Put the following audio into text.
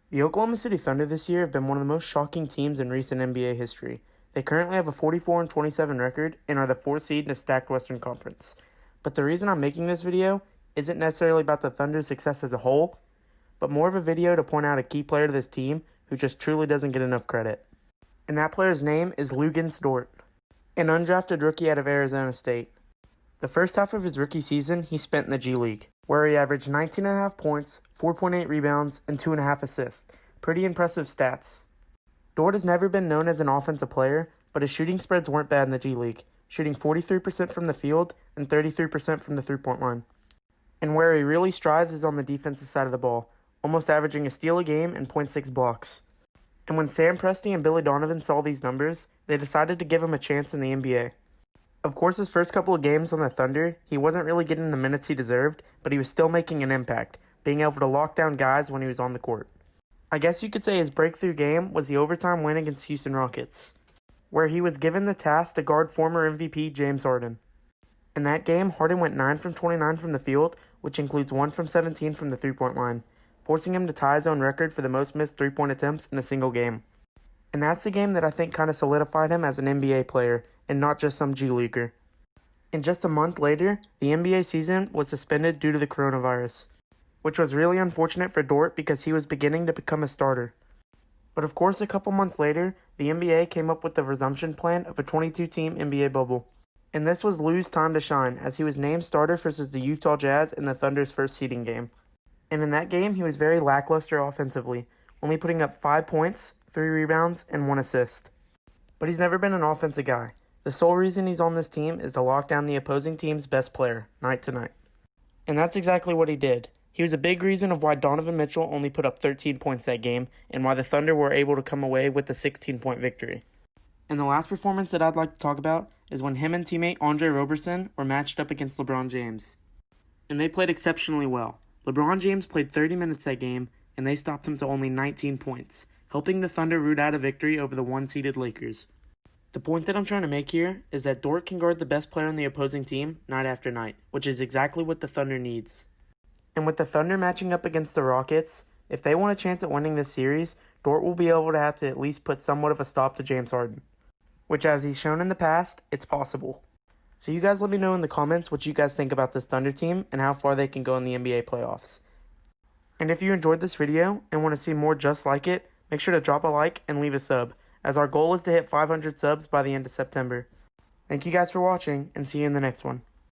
The Oklahoma City Thunder this year have been one of the most shocking teams in recent NBA history. They currently have a 44-27 record and are the 4th seed in a stacked Western Conference. But the reason I'm making this video isn't necessarily about the Thunder's success as a whole, but more of a video to point out a key player to this team who just truly doesn't get enough credit. And that player's name is Lu Dort, an undrafted rookie out of Arizona State. The first half of his rookie season he spent in the G League, where he averaged 19.5 points, 4.8 rebounds, and 2.5 assists. Pretty impressive stats. Dort has never been known as an offensive player, but his shooting spreads weren't bad in the G League, shooting 43% from the field and 33% from the three-point line. And where he really strives is on the defensive side of the ball, almost averaging a steal a game and 0.6 blocks. And when Sam Presti and Billy Donovan saw these numbers, they decided to give him a chance in the NBA. Of course, his first couple of games on the Thunder, he wasn't really getting the minutes he deserved, but he was still making an impact, being able to lock down guys when he was on the court. I guess you could say his breakthrough game was the overtime win against Houston Rockets, where he was given the task to guard former MVP James Harden. In that game, Harden went 9 from 29 from the field, which includes 1 from 17 from the three-point line, forcing him to tie his own record for the most missed three-point attempts in a single game. And that's the game that I think kind of solidified him as an NBA player, and not just some G Leaguer. And just a month later, the NBA season was suspended due to the coronavirus, which was really unfortunate for Dort because he was beginning to become a starter. But of course, a couple months later, the NBA came up with the resumption plan of a 22-team NBA bubble. And this was Lu's time to shine, as he was named starter versus the Utah Jazz in the Thunder's first seeding game. And in that game, he was very lackluster offensively, only putting up 5 points, 3 rebounds, and 1 assist. But he's never been an offensive guy. The sole reason he's on this team is to lock down the opposing team's best player, night to night. And that's exactly what he did. He was a big reason of why Donovan Mitchell only put up 13 points that game, and why the Thunder were able to come away with the 16-point victory. And the last performance that I'd like to talk about is when him and teammate Andre Roberson were matched up against LeBron James. And they played exceptionally well. LeBron James played 30 minutes that game, and they stopped him to only 19 points, helping the Thunder root out a victory over the one-seeded Lakers. The point that I'm trying to make here is that Dort can guard the best player on the opposing team night after night, which is exactly what the Thunder needs. And with the Thunder matching up against the Rockets, if they want a chance at winning this series, Dort will be able to have to at least put somewhat of a stop to James Harden, which, as he's shown in the past, it's possible. So you guys let me know in the comments what you guys think about this Thunder team and how far they can go in the NBA playoffs. And if you enjoyed this video and want to see more just like it, make sure to drop a like and leave a sub, as our goal is to hit 500 subs by the end of September. Thank you guys for watching, and see you in the next one.